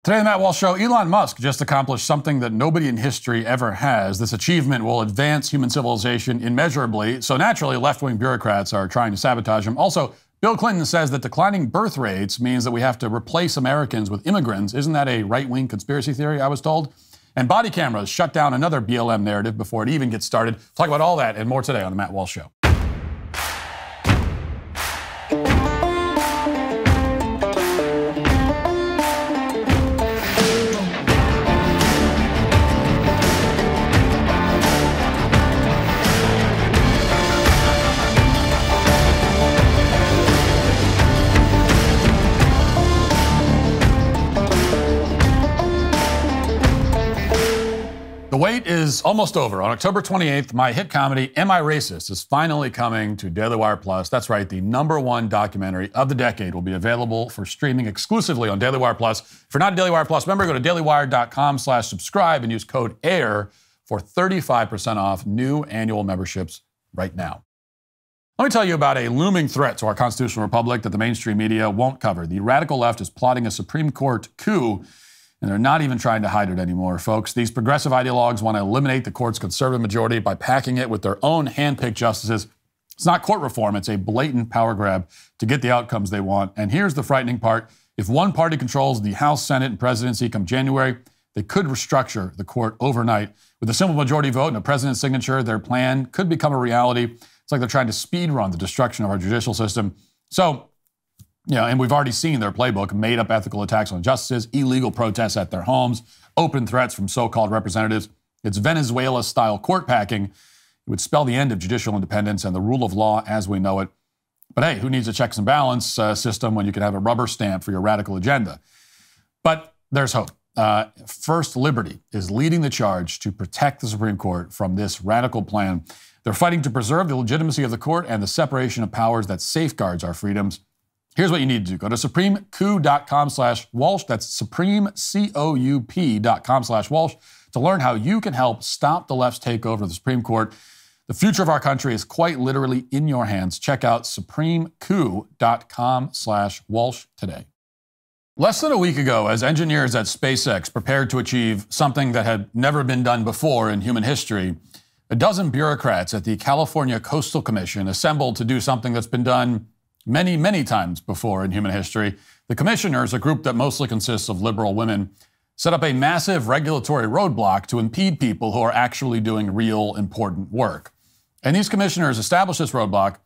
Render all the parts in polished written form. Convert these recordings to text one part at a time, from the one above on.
Today on the Matt Walsh Show, Elon Musk just accomplished something that nobody in history ever has. This achievement will advance human civilization immeasurably, so naturally left-wing bureaucrats are trying to sabotage him. Also, Bill Clinton says that declining birth rates means that we have to replace Americans with immigrants. Isn't that a right-wing conspiracy theory, I was told? And body cameras shut down another BLM narrative before it even gets started. Talk about all that and more today on the Matt Walsh Show. The wait is almost over. On October 28th, my hit comedy, Am I Racist?, is finally coming to DailyWire Plus. That's right, the #1 documentary of the decade will be available for streaming exclusively on DailyWire Plus. If you're not a DailyWire Plus member, go to dailywire.com/subscribe and use code AIR for 35% off new annual memberships right now. Let me tell you about a looming threat to our constitutional republic that the mainstream media won't cover. The radical left is plotting a Supreme Court coup, and they're not even trying to hide it anymore, folks. These progressive ideologues want to eliminate the court's conservative majority by packing it with their own hand-picked justices. It's not court reform. It's a blatant power grab to get the outcomes they want. And here's the frightening part. If one party controls the House, Senate, and presidency come January, they could restructure the court overnight. With a simple majority vote and a president's signature, their plan could become a reality. It's like they're trying to speed run the destruction of our judicial system. So, and we've already seen their playbook: made-up ethical attacks on justices, illegal protests at their homes, open threats from so-called representatives. It's Venezuela-style court packing. It would spell the end of judicial independence and the rule of law as we know it. But hey, who needs a checks and balance system when you can have a rubber stamp for your radical agenda? But there's hope. First Liberty is leading the charge to protect the Supreme Court from this radical plan. They're fighting to preserve the legitimacy of the court and the separation of powers that safeguards our freedoms. Here's what you need to do. Go to supremecoup.com/Walsh. That's supremecoup.com/Walsh to learn how you can help stop the left's takeover of the Supreme Court. The future of our country is quite literally in your hands. Check out supremecoup.com/Walsh today. Less than a week ago, as engineers at SpaceX prepared to achieve something that had never been done before in human history, a dozen bureaucrats at the California Coastal Commission assembled to do something that's been done many, many times before in human history. The commissioners, a group that mostly consists of liberal women, set up a massive regulatory roadblock to impede people who are actually doing real important work. And these commissioners established this roadblock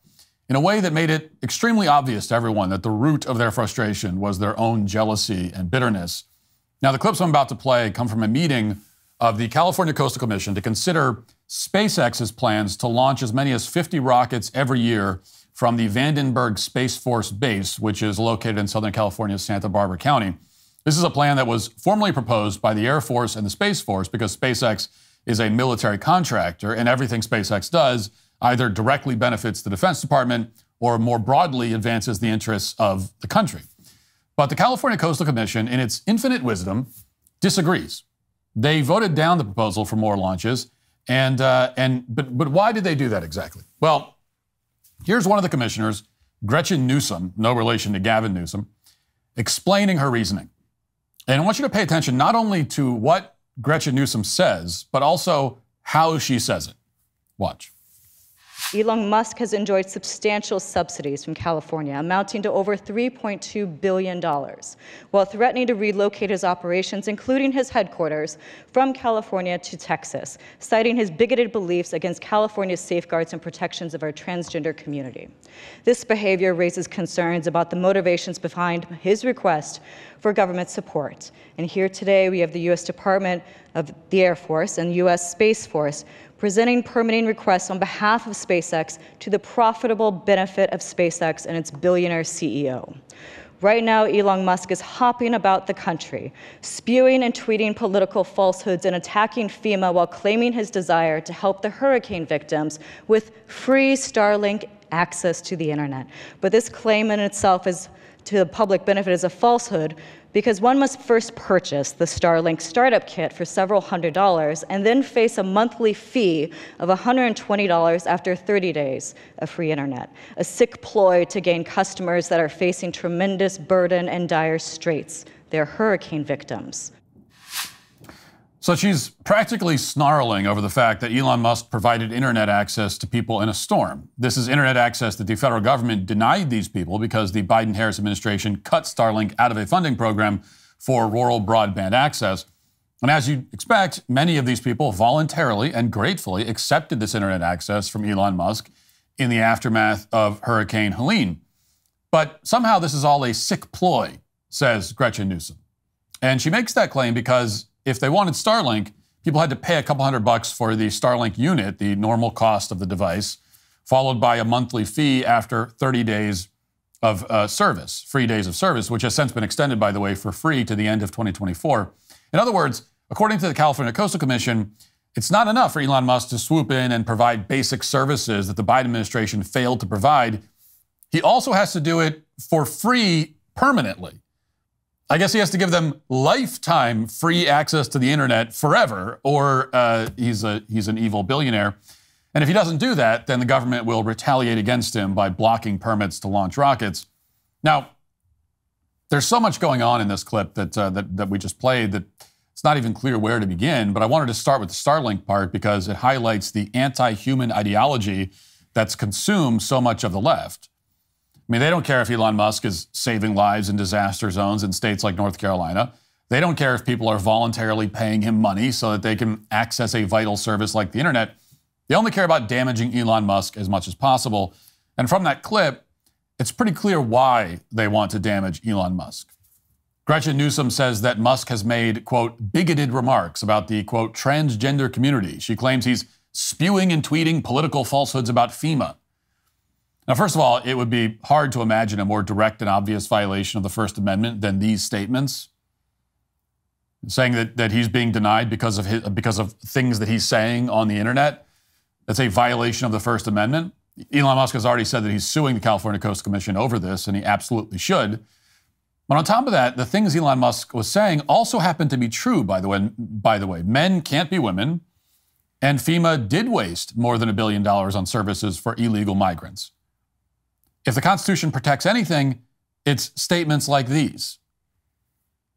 in a way that made it extremely obvious to everyone that the root of their frustration was their own jealousy and bitterness. Now, the clips I'm about to play come from a meeting of the California Coastal Commission to consider SpaceX's plans to launch as many as 50 rockets every year from the Vandenberg Space Force Base, which is located in Southern California's Santa Barbara County. This is a plan that was formally proposed by the Air Force and the Space Force because SpaceX is a military contractor, and everything SpaceX does either directly benefits the Defense Department or more broadly advances the interests of the country. But the California Coastal Commission, in its infinite wisdom, disagrees. They voted down the proposal for more launches, but why did they do that exactly? Well, here's one of the commissioners, Gretchen Newsom, no relation to Gavin Newsom, explaining her reasoning. And I want you to pay attention not only to what Gretchen Newsom says, but also how she says it. Watch. Elon Musk has enjoyed substantial subsidies from California, amounting to over $3.2 billion, while threatening to relocate his operations, including his headquarters, from California to Texas, citing his bigoted beliefs against California's safeguards and protections of our transgender community. This behavior raises concerns about the motivations behind his request for government support. And here today we have the U.S. Department of the Air Force and U.S. Space Force presenting permitting requests on behalf of SpaceX to the profitable benefit of SpaceX and its billionaire CEO. Right now, Elon Musk is hopping about the country, spewing and tweeting political falsehoods and attacking FEMA while claiming his desire to help the hurricane victims with free Starlink access to the internet. But this claim in itself is to the public benefit is a falsehood, because one must first purchase the Starlink startup kit for several $100s and then face a monthly fee of $120 after 30 days of free internet, a sick ploy to gain customers that are facing tremendous burden and dire straits They're hurricane victims. So she's practically snarling over the fact that Elon Musk provided internet access to people in a storm. This is internet access that the federal government denied these people because the Biden-Harris administration cut Starlink out of a funding program for rural broadband access. And as you'd expect, many of these people voluntarily and gratefully accepted this internet access from Elon Musk in the aftermath of Hurricane Helene. But somehow this is all a sick ploy, says Gretchen Newsom. And she makes that claim because if they wanted Starlink, people had to pay a couple $100 for the Starlink unit, the normal cost of the device, followed by a monthly fee after 30 days of service, free days of service, which has since been extended, by the way, for free to the end of 2024. In other words, according to the California Coastal Commission, it's not enough for Elon Musk to swoop in and provide basic services that the Biden administration failed to provide. He also has to do it for free permanently. I guess he has to give them lifetime free access to the internet forever, or he's an evil billionaire. And if he doesn't do that, then the government will retaliate against him by blocking permits to launch rockets. Now, there's so much going on in this clip that we just played that it's not even clear where to begin. But I wanted to start with the Starlink part because it highlights the anti-human ideology that's consumed so much of the left. I mean, they don't care if Elon Musk is saving lives in disaster zones in states like North Carolina. They don't care if people are voluntarily paying him money so that they can access a vital service like the internet. They only care about damaging Elon Musk as much as possible. And from that clip, it's pretty clear why they want to damage Elon Musk. Gretchen Newsom says that Musk has made, quote, bigoted remarks about the, quote, transgender community. She claims he's spewing and tweeting political falsehoods about FEMA. Now, first of all, it would be hard to imagine a more direct and obvious violation of the First Amendment than these statements. Saying that he's being denied because of things that he's saying on the internet. That's a violation of the First Amendment. Elon Musk has already said that he's suing the California Coastal Commission over this, and he absolutely should. But on top of that, the things Elon Musk was saying also happen to be true, by the way. Men can't be women, and FEMA did waste more than $1 billion on services for illegal migrants. If the Constitution protects anything, it's statements like these.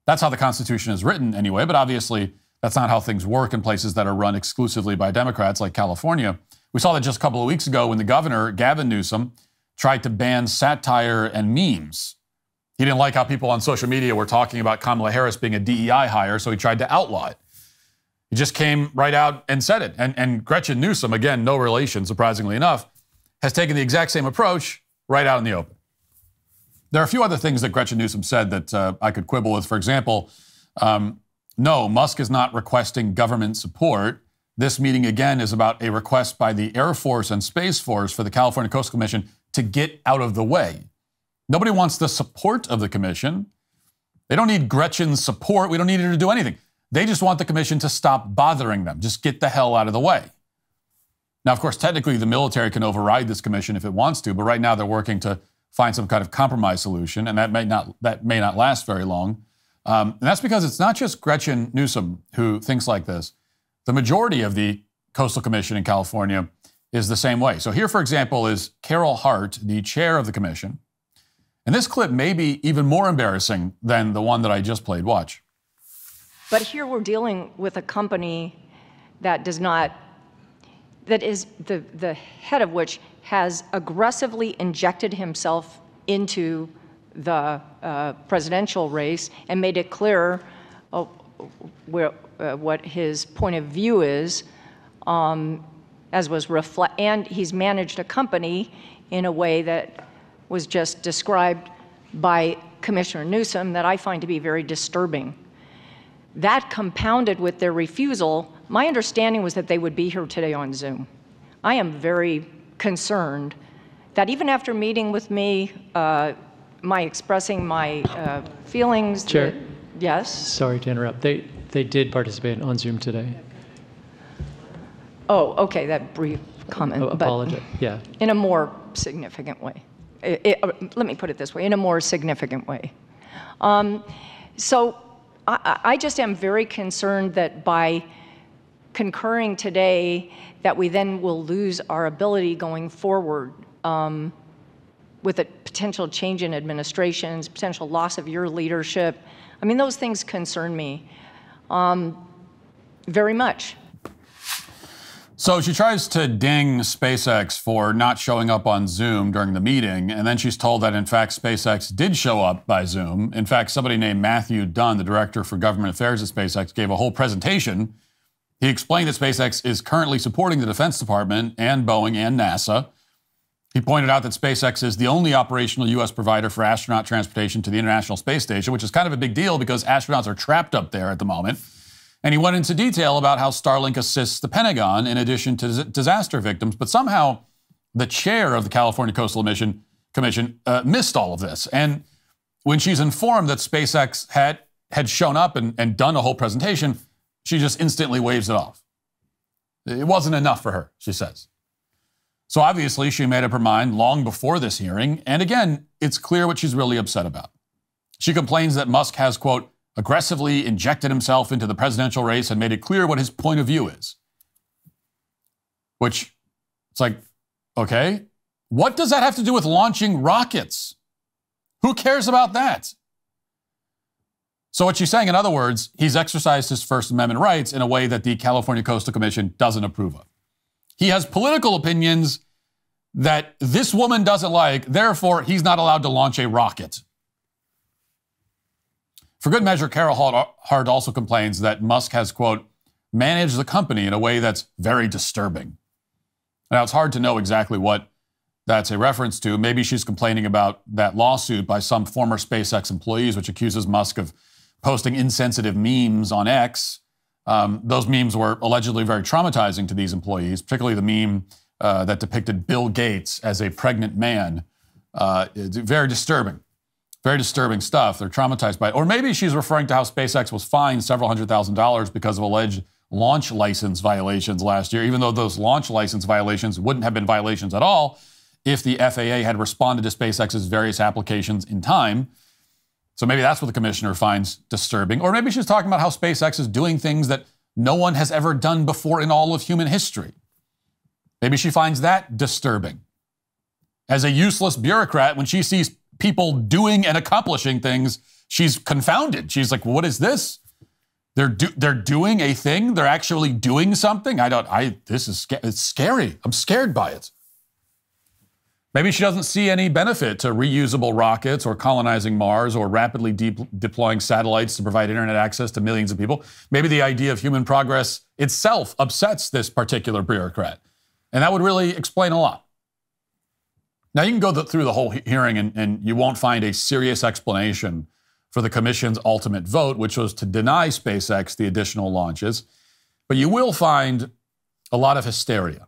That's how the Constitution is written anyway, but obviously that's not how things work in places that are run exclusively by Democrats like California. We saw that just a couple of weeks ago when the governor, Gavin Newsom, tried to ban satire and memes. He didn't like how people on social media were talking about Kamala Harris being a DEI hire, so he tried to outlaw it. He just came right out and said it. And Gretchen Newsom, again, no relation, surprisingly enough, has taken the exact same approach right out in the open. There are a few other things that Gretchen Newsom said that I could quibble with. For example, no, Musk is not requesting government support. This meeting, again, is about a request by the Air Force and Space Force for the California Coastal Commission to get out of the way. Nobody wants the support of the commission. They don't need Gretchen's support. We don't need her to do anything. They just want the commission to stop bothering them. Just get the hell out of the way. Now, of course, technically, the military can override this commission if it wants to, but right now they're working to find some kind of compromise solution, and that may not last very long. And that's because it's not just Gretchen Newsom who thinks like this. The majority of the Coastal Commission in California is the same way. So here, for example, is Carol Hart, the chair of the commission. And this clip may be even more embarrassing than the one that I just played. Watch. But here we're dealing with a company that does not, that is the head of which has aggressively injected himself into the presidential race and made it clear what his point of view is, as was and he's managed a company in a way that was just described by Commissioner Newsom that I find to be very disturbing. That compounded with their refusal, my understanding was that they would be here today on Zoom. I am very concerned that even after meeting with me, expressing my feelings. Chair, yes? Sorry to interrupt. They did participate on Zoom today. Oh, okay, that brief comment. Apologize, yeah. In a more significant way. Let me put it this way, in a more significant way. So I just am very concerned that by concurring today, that we then will lose our ability going forward with a potential change in administrations, potential loss of your leadership. I mean, those things concern me very much. So she tries to ding SpaceX for not showing up on Zoom during the meeting, and then she's told that, in fact, SpaceX did show up by Zoom. In fact, somebody named Matthew Dunn, the director for government affairs at SpaceX, gave a whole presentation. He explained that SpaceX is currently supporting the Defense Department and Boeing and NASA. He pointed out that SpaceX is the only operational U.S. provider for astronaut transportation to the International Space Station, which is kind of a big deal because astronauts are trapped up there at the moment. And he went into detail about how Starlink assists the Pentagon in addition to disaster victims. But somehow the chair of the California Coastal Commission missed all of this. And when she's informed that SpaceX had shown up and done a whole presentation, she just instantly waves it off. It wasn't enough for her, she says. So obviously she made up her mind long before this hearing. And again, it's clear what she's really upset about. She complains that Musk has, quote, aggressively injected himself into the presidential race and made it clear what his point of view is. Which, it's like, okay, what does that have to do with launching rockets? Who cares about that? So what she's saying, in other words, he's exercised his First Amendment rights in a way that the California Coastal Commission doesn't approve of. He has political opinions that this woman doesn't like, therefore he's not allowed to launch a rocket. For good measure, Carol Hart also complains that Musk has, quote, managed the company in a way that's very disturbing. Now, it's hard to know exactly what that's a reference to. Maybe she's complaining about that lawsuit by some former SpaceX employees, which accuses Musk of posting insensitive memes on X. Those memes were allegedly very traumatizing to these employees, particularly the meme that depicted Bill Gates as a pregnant man. It's very disturbing. Very disturbing stuff. They're traumatized by it. Or maybe she's referring to how SpaceX was fined several $100,000 because of alleged launch license violations last year, even though those launch license violations wouldn't have been violations at all if the FAA had responded to SpaceX's various applications in time. So maybe that's what the commissioner finds disturbing. Or maybe she's talking about how SpaceX is doing things that no one has ever done before in all of human history. Maybe she finds that disturbing. As a useless bureaucrat, when she sees people doing and accomplishing things, she's confounded. She's like, what is this? They're doing a thing. They're actually doing something. It's scary. I'm scared by it. Maybe she doesn't see any benefit to reusable rockets or colonizing Mars or rapidly deploying satellites to provide internet access to millions of people. Maybe the idea of human progress itself upsets this particular bureaucrat. And that would really explain a lot. Now, you can go through the whole hearing and you won't find a serious explanation for the commission's ultimate vote, which was to deny SpaceX the additional launches. But you will find a lot of hysteria.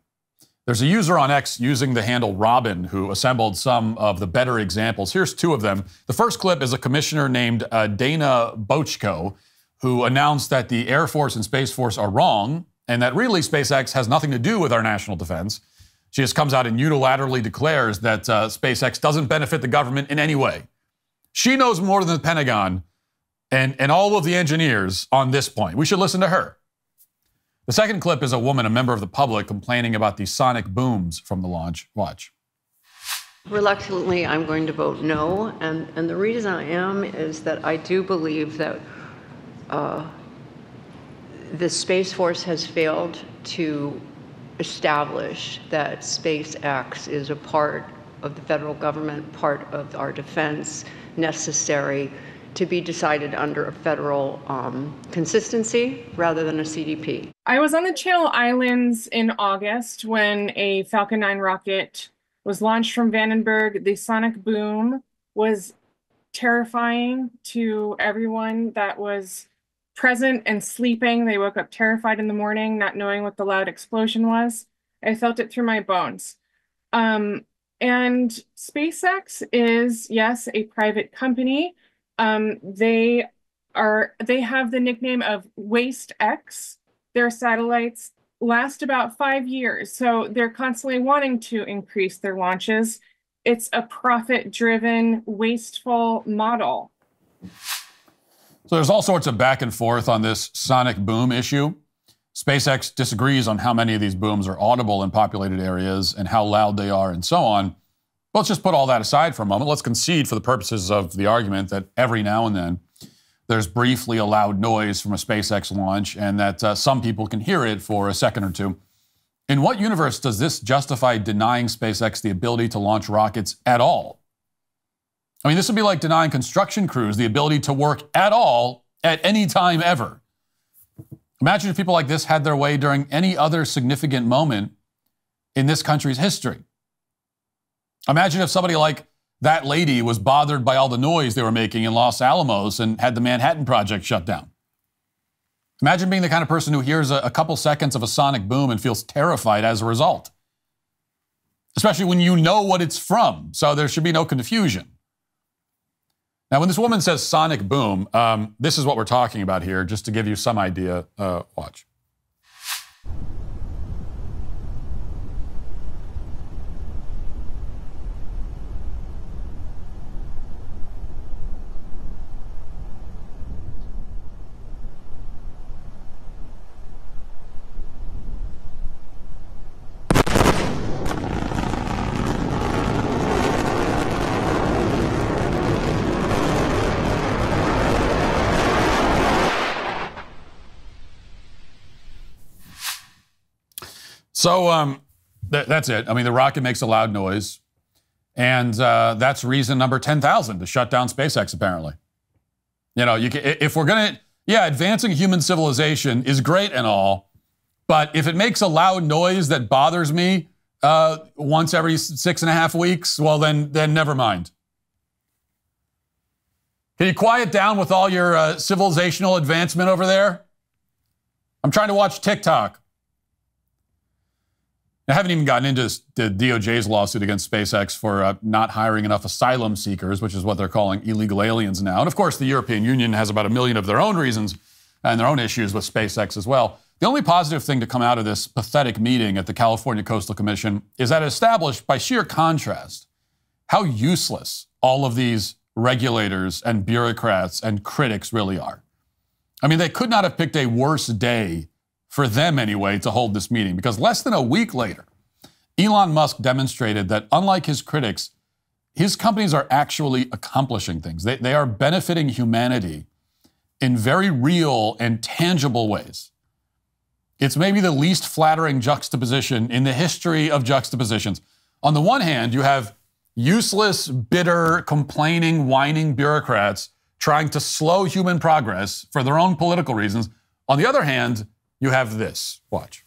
There's a user on X using the handle Robin who assembled some of the better examples. Here's two of them. The first clip is a commissioner named Dana Bochco, who announced that the Air Force and Space Force are wrong and that really SpaceX has nothing to do with our national defense. She just comes out and unilaterally declares that SpaceX doesn't benefit the government in any way. She knows more than the Pentagon and all of the engineers on this point. We should listen to her. The second clip is a woman, a member of the public, complaining about the sonic booms from the launch. Watch. Reluctantly, I'm going to vote no. And the reason I am is that I do believe that the Space Force has failed to establish that SpaceX is a part of the federal government, part of our defense, necessary to be decided under a federal consistency rather than a CDP. I was on the Channel Islands in August when a Falcon 9 rocket was launched from Vandenberg. The sonic boom was terrifying to everyone that was present and sleeping. They woke up terrified in the morning, not knowing what the loud explosion was. I felt it through my bones. And SpaceX is, yes, a private company. They have the nickname of Waste X. Their satellites last about 5 years, so they're constantly wanting to increase their launches. It's a profit-driven, wasteful model. So there's all sorts of back and forth on this sonic boom issue. SpaceX disagrees on how many of these booms are audible in populated areas and how loud they are and so on. Let's just put all that aside for a moment. Let's concede for the purposes of the argument that every now and then there's briefly a loud noise from a SpaceX launch and that some people can hear it for a second or two. In what universe does this justify denying SpaceX the ability to launch rockets at all? I mean, this would be like denying construction crews the ability to work at all at any time ever. Imagine if people like this had their way during any other significant moment in this country's history. Imagine if somebody like that lady was bothered by all the noise they were making in Los Alamos and had the Manhattan Project shut down. Imagine being the kind of person who hears a couple seconds of a sonic boom and feels terrified as a result. Especially when you know what it's from, so there should be no confusion. Now, when this woman says sonic boom, this is what we're talking about here, just to give you some idea. Watch. So that's it. I mean, the rocket makes a loud noise, and that's reason number 10,000 to shut down SpaceX, apparently. You know, if we're going to, advancing human civilization is great and all, but if it makes a loud noise that bothers me once every 6.5 weeks, well, then never mind. Can you quiet down with all your civilizational advancement over there? I'm trying to watch TikTok. I haven't even gotten into the DOJ's lawsuit against SpaceX for not hiring enough asylum seekers, which is what they're calling illegal aliens now. And of course, the European Union has about 1 million of their own reasons and their own issues with SpaceX as well. The only positive thing to come out of this pathetic meeting at the California Coastal Commission is that it established, by sheer contrast, how useless all of these regulators and bureaucrats and critics really are. I mean, they could not have picked a worse day, for them anyway, to hold this meeting, because less than a week later, Elon Musk demonstrated that, unlike his critics, his companies are actually accomplishing things. They are benefiting humanity in very real and tangible ways. It's maybe the least flattering juxtaposition in the history of juxtapositions. On the one hand, you have useless, bitter, complaining, whining bureaucrats trying to slow human progress for their own political reasons. On the other hand, you have this. Watch.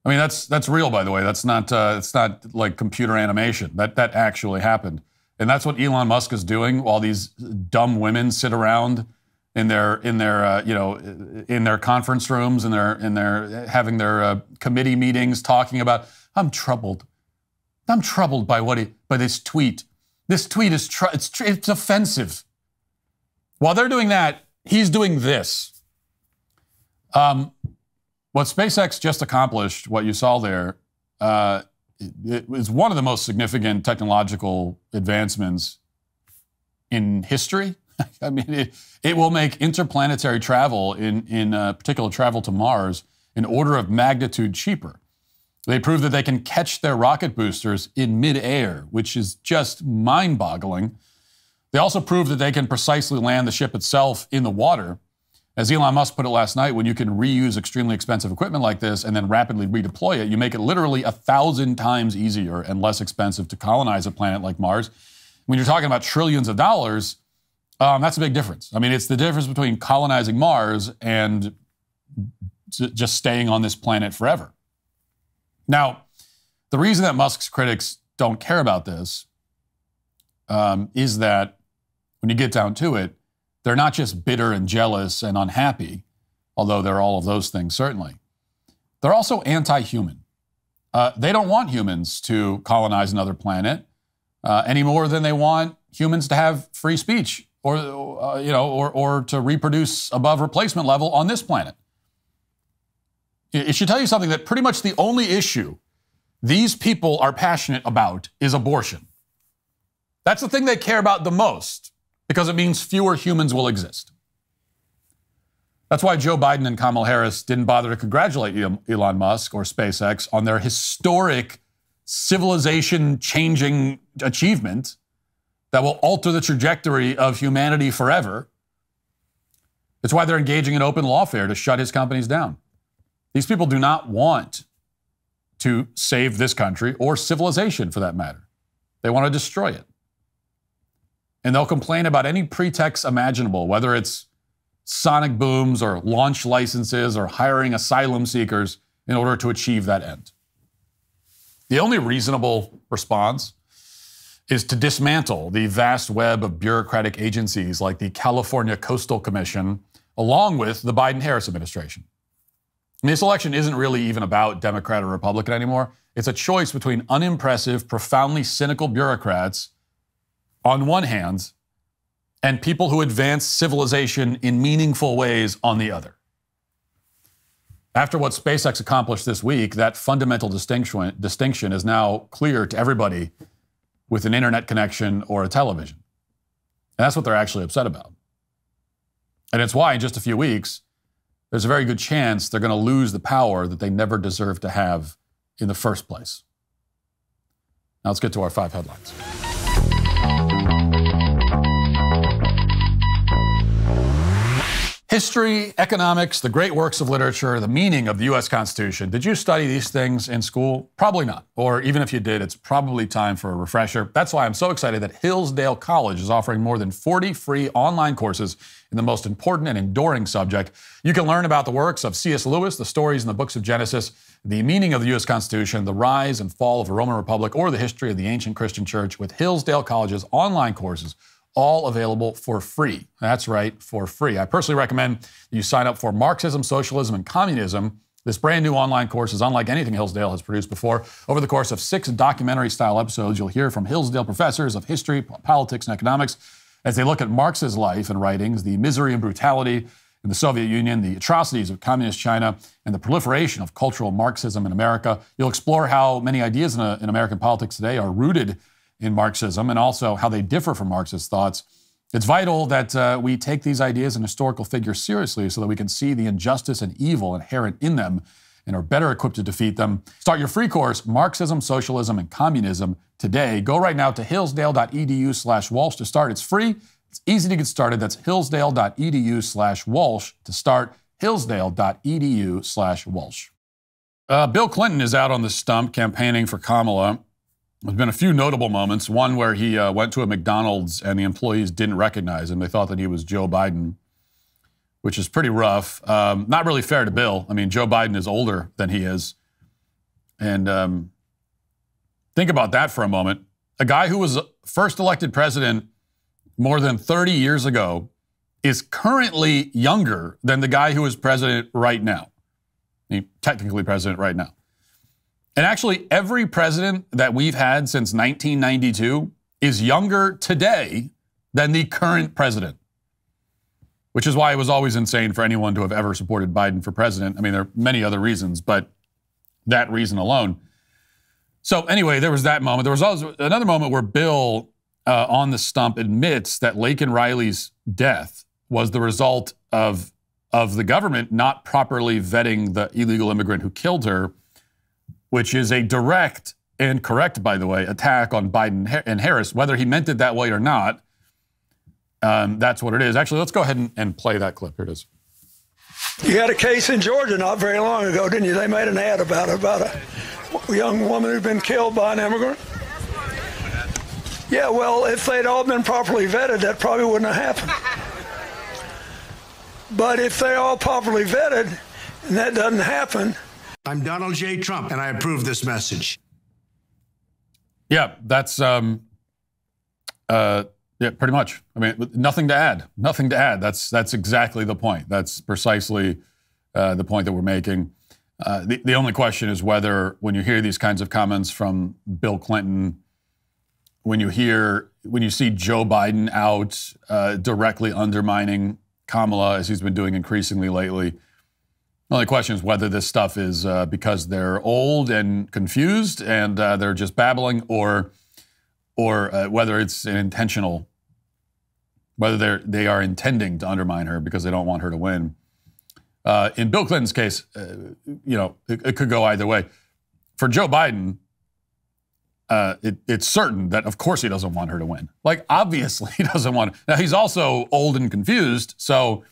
I mean, that's real, by the way. That's not it's not like computer animation. That actually happened. And that's what Elon Musk is doing while these dumb women sit around in their conference rooms and they're having their committee meetings talking about, I'm troubled by this tweet. This tweet is it's offensive. While they're doing that, he's doing this. What SpaceX just accomplished, what you saw there, it was one of the most significant technological advancements in history. I mean, it will make interplanetary travel, in particular travel to Mars, an order of magnitude cheaper. They proved that they can catch their rocket boosters in midair, which is just mind-boggling. They also proved that they can precisely land the ship itself in the water. As Elon Musk put it last night, when you can reuse extremely expensive equipment like this and then rapidly redeploy it, you make it literally 1,000 times easier and less expensive to colonize a planet like Mars. When you're talking about trillions of dollars, that's a big difference. I mean, it's the difference between colonizing Mars and just staying on this planet forever. Now, the reason that Musk's critics don't care about this is that when you get down to it, they're not just bitter and jealous and unhappy, although they're all of those things, certainly. They're also anti-human. They don't want humans to colonize another planet any more than they want humans to have free speech or to reproduce above replacement level on this planet. It should tell you something that pretty much the only issue these people are passionate about is abortion. That's the thing they care about the most because it means fewer humans will exist. That's why Joe Biden and Kamala Harris didn't bother to congratulate Elon Musk or SpaceX on their historic civilization-changing achievement that will alter the trajectory of humanity forever. It's why they're engaging in open lawfare to shut his companies down. These people do not want to save this country or civilization for that matter. They want to destroy it. And they'll complain about any pretext imaginable, whether it's sonic booms or launch licenses or hiring asylum seekers in order to achieve that end. The only reasonable response is to dismantle the vast web of bureaucratic agencies like the California Coastal Commission, along with the Biden-Harris administration. And this election isn't really even about Democrat or Republican anymore. It's a choice between unimpressive, profoundly cynical bureaucrats on one hand, and people who advance civilization in meaningful ways on the other. After what SpaceX accomplished this week, that fundamental distinction is now clear to everybody with an internet connection or a television. And that's what they're actually upset about. And it's why in just a few weeks, there's a very good chance they're going to lose the power that they never deserved to have in the first place. Now let's get to our 5 headlines. History, economics, the great works of literature, the meaning of the U.S. Constitution. Did you study these things in school? Probably not. Or even if you did, it's probably time for a refresher. That's why I'm so excited that Hillsdale College is offering more than 40 free online courses in the most important and enduring subject. You can learn about the works of C.S. Lewis, the stories in the books of Genesis, the meaning of the U.S. Constitution, the rise and fall of the Roman Republic, or the history of the ancient Christian church with Hillsdale College's online courses, all available for free. That's right, for free. I personally recommend you sign up for Marxism, Socialism, and Communism. This brand new online course is unlike anything Hillsdale has produced before. Over the course of 6 documentary-style episodes, you'll hear from Hillsdale professors of history, politics, and economics as they look at Marx's life and writings, the misery and brutality in the Soviet Union, the atrocities of communist China, and the proliferation of cultural Marxism in America. You'll explore how many ideas in American politics today are rooted in Marxism and also how they differ from Marxist thoughts. It's vital that we take these ideas and historical figures seriously so that we can see the injustice and evil inherent in them and are better equipped to defeat them. Start your free course, Marxism, Socialism, and Communism, today. Go right now to hillsdale.edu/Walsh to start. It's free. It's easy to get started. That's hillsdale.edu/Walsh to start. Hillsdale.edu/Walsh. Bill Clinton is out on the stump campaigning for Kamala. There's been a few notable moments. One where he went to a McDonald's and the employees didn't recognize him. They thought that he was Joe Biden, which is pretty rough. Not really fair to Bill. I mean, Joe Biden is older than he is. And think about that for a moment. A guy who was first elected president more than 30 years ago is currently younger than the guy who is president right now. Technically president right now. And actually, every president that we've had since 1992 is younger today than the current president, which is why it was always insane for anyone to have ever supported Biden for president. I mean, there are many other reasons, but that reason alone. So anyway, there was that moment. There was also another moment where Bill, on the stump, admits that Laken Riley's death was the result of the government not properly vetting the illegal immigrant who killed her, which is a direct and correct, by the way, attack on Biden and Harris. Whether he meant it that way or not, that's what it is. Actually, let's go ahead and play that clip. Here it is. You had a case in Georgia not very long ago, didn't you? They made an ad about a young woman who'd been killed by an immigrant. Yeah, well, if they'd all been properly vetted, that probably wouldn't have happened. But if they're all properly vetted and that doesn't happen. I'm Donald J. Trump, and I approve this message. Yeah, that's yeah, pretty much. I mean, nothing to add. Nothing to add. That's exactly the point. That's precisely the point that we're making. The only question is whether, when you hear these kinds of comments from Bill Clinton, when you see Joe Biden out directly undermining Kamala, as he's been doing increasingly lately. The only question is whether this stuff is because they're old and confused and they're just babbling, or or whether it's an intentional, whether they are intending to undermine her because they don't want her to win. In Bill Clinton's case, it could go either way. For Joe Biden, it's certain that, of course, he doesn't want her to win. Like, obviously, he doesn't want. Now, he's also old and confused, so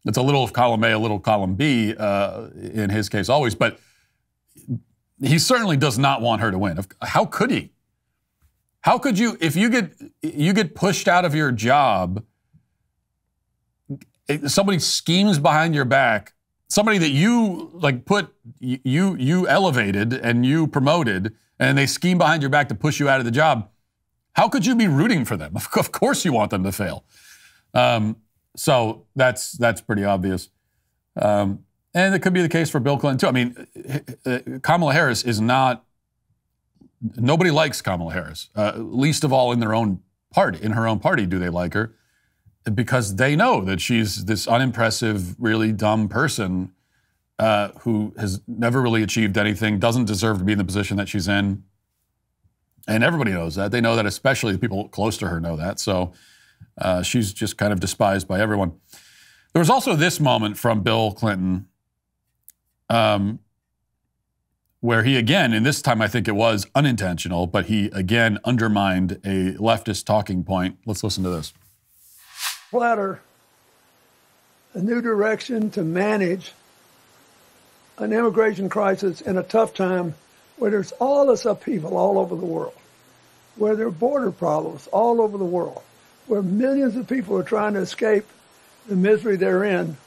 it's a little column A, a little column B in his case always. But he certainly does not want her to win. How could he? How could you, if you get pushed out of your job, somebody schemes behind your back, somebody that you you elevated and you promoted, and they scheme behind your back to push you out of the job, how could you be rooting for them? Of course you want them to fail. So that's pretty obvious. And it could be the case for Bill Clinton too. I mean, Kamala Harris is not, nobody likes Kamala Harris, least of all in her own party do they like her, because they know that she's this unimpressive, really dumb person who has never really achieved anything, doesn't deserve to be in the position that she's in. And everybody knows that. They know that, especially the people close to her know that. So she's just kind of despised by everyone. There was also this moment from Bill Clinton where he again, and this time I think it was unintentional, but he again undermined a leftist talking point. Let's listen to this. Platter a new direction to manage an immigration crisis in a tough time where there's all this upheaval all over the world, where there are border problems all over the world, where millions of people are trying to escape the misery they're in,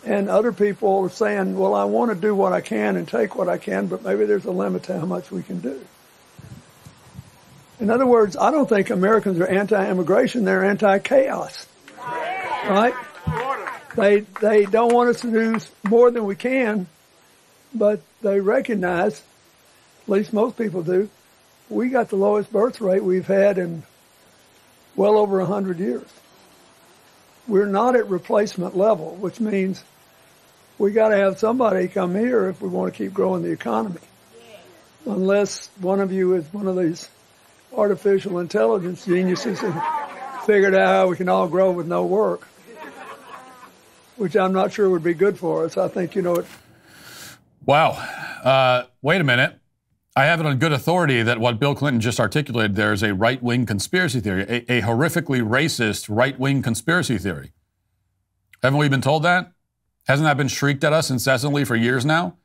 and other people are saying, well, I want to do what I can and take what I can, but maybe there's a limit to how much we can do. In other words, I don't think Americans are anti-immigration, they're anti-chaos, right? They don't want us to do more than we can, but they recognize, at least most people do, we got the lowest birth rate we've had in well over 100 years. We're not at replacement level, which means we got to have somebody come here if we want to keep growing the economy. Unless one of you is one of these artificial intelligence geniuses and figured out how we can all grow with no work, which I'm not sure would be good for us. I think, it. Wow. Wait a minute. I have it on good authority that what Bill Clinton just articulated there is a right-wing conspiracy theory, a horrifically racist right-wing conspiracy theory. Haven't we been told that? Hasn't that been shrieked at us incessantly for years now?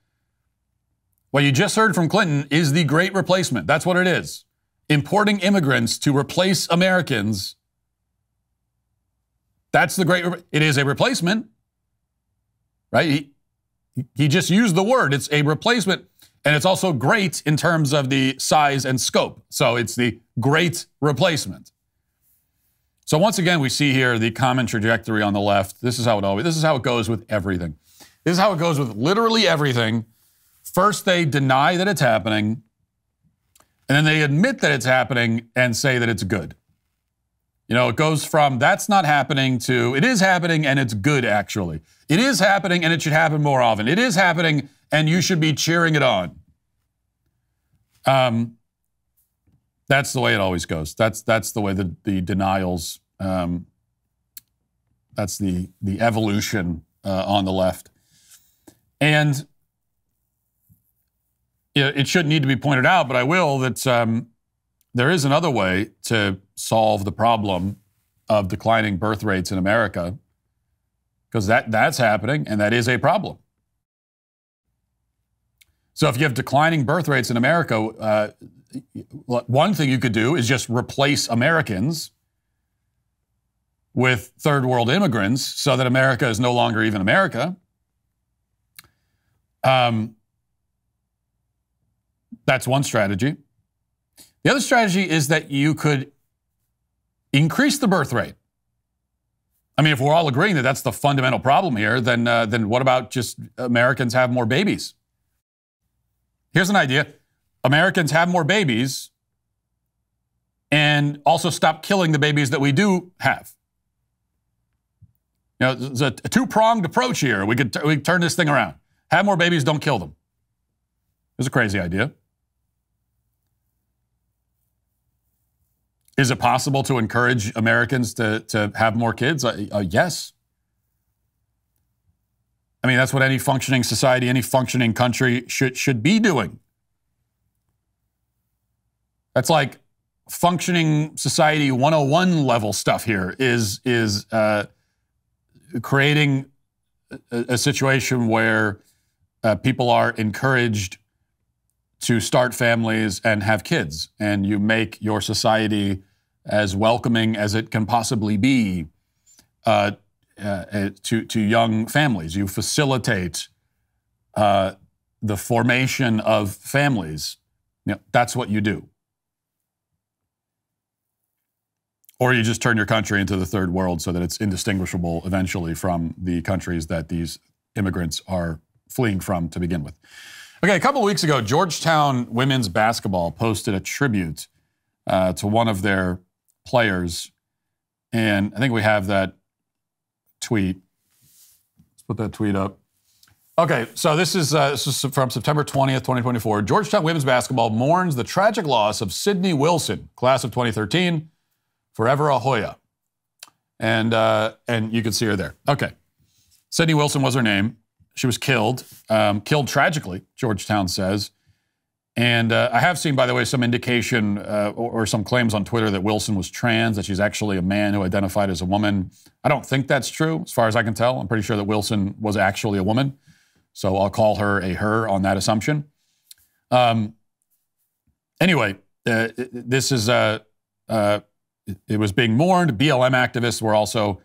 What you just heard from Clinton is the great replacement. That's what it is. Importing immigrants to replace Americans. That's the great, it is a replacement, right? He just used the word. It's a replacement. And it's also great in terms of the size and scope. So it's the great replacement. So once again, we see here the common trajectory on the left. This is how it goes with everything. This is how it goes with literally everything. First, they deny that it's happening, and then they admit that it's happening and say that it's good. It goes from that's not happening to it is happening and it's good, actually. It is happening and it should happen more often. It is happening and you should be cheering it on. That's the way it always goes. That's the way the denials, that's the evolution on the left. And it shouldn't need to be pointed out, but I will, that there is another way to solve the problem of declining birth rates in America, because that's happening and that is a problem. So if you have declining birth rates in America, one thing you could do is just replace Americans with third world immigrants so that America is no longer even America. That's one strategy. The other strategy is that you could increase the birth rate. I mean, if we're all agreeing that that's the fundamental problem here, then what about just Americans have more babies? Here's an idea. Americans have more babies and also stop killing the babies that we do have. There's a two-pronged approach here. We could turn this thing around. Have more babies, don't kill them. It's a crazy idea. Is it possible to encourage Americans to have more kids? Yes. I mean, that's what any functioning society, any functioning country should be doing. That's like functioning society 101 level stuff here is creating a situation where people are encouraged to start families and have kids, and you make your society as welcoming as it can possibly be to young families. You facilitate the formation of families. That's what you do. Or you just turn your country into the third world so that it's indistinguishable eventually from the countries that these immigrants are fleeing from to begin with. Okay, a couple of weeks ago, Georgetown women's basketball posted a tribute to one of their players. And I think we have that tweet. Let's put that tweet up. Okay, so this is from September 20th, 2024. Georgetown women's basketball mourns the tragic loss of Sydney Wilson, class of 2013. Forever a Hoya. And you can see her there. Okay. Sydney Wilson was her name. She was killed tragically, Georgetown says. And I have seen, by the way, some indication or some claims on Twitter that Wilson was trans, that she's actually a man who identified as a woman. I don't think that's true, as far as I can tell. I'm pretty sure that Wilson was actually a woman. So I'll call her a her on that assumption. Anyway, this is it was being mourned. BLM activists were also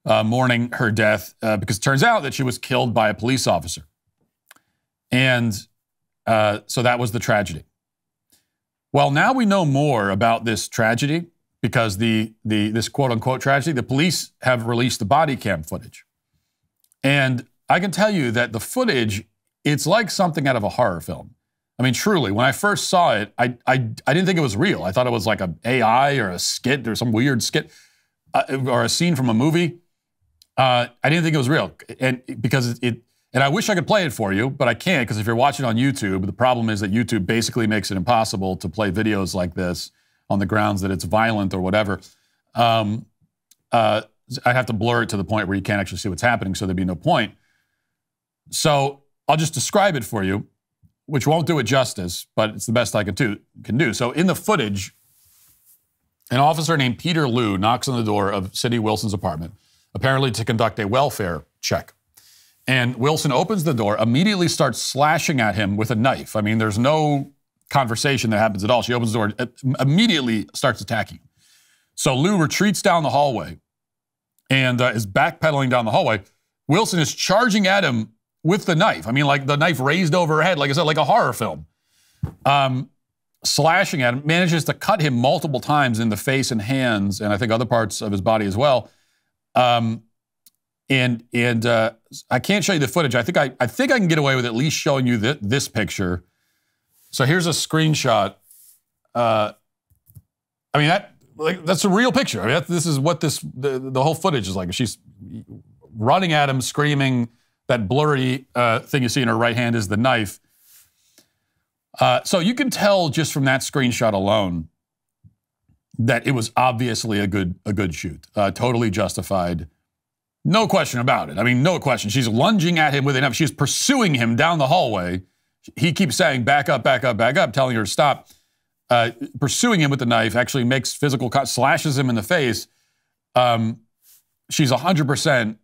mourning her death because it turns out that she was killed by a police officer. And so that was the tragedy. Well, now we know more about this tragedy because this quote-unquote tragedy, the police have released the body cam footage. And I can tell you that the footage, it's like something out of a horror film. I mean, truly, when I first saw it, I didn't think it was real. I thought it was like an AI or a skit or some weird skit or a scene from a movie. I didn't think it was real, and because and I wish I could play it for you, but I can't because if you're watching on YouTube, the problem is that YouTube basically makes it impossible to play videos like this on the grounds that it's violent or whatever. I'd have to blur it to the point where you can't actually see what's happening, so there'd be no point. So I'll just describe it for you, which won't do it justice, but it's the best I can do. So in the footage, an officer named Peter Liu knocks on the door of Sydney Wilson's apartment, apparently to conduct a welfare check. And Wilson opens the door, immediately starts slashing at him with a knife. I mean, there's no conversation that happens at all. She opens the door, immediately starts attacking. So Liu retreats down the hallway and is backpedaling down the hallway. Wilson is charging at him with the knife. I mean, like the knife raised over her head, like I said, like a horror film. Slashing at him, manages to cut him multiple times in the face and hands, and I think other parts of his body as well. And I can't show you the footage. I think I can get away with at least showing you this picture. So here's a screenshot. I mean, that's a real picture. I mean, this is what the whole footage is like. She's running at him, screaming. That blurry thing you see in her right hand is the knife. So you can tell just from that screenshot alone that it was obviously a good shoot. Totally justified. No question about it. I mean, no question. She's lunging at him with a knife. She's pursuing him down the hallway. He keeps saying, back up, back up, back up, telling her to stop. Pursuing him with the knife, actually makes physical slashes him in the face. She's 100%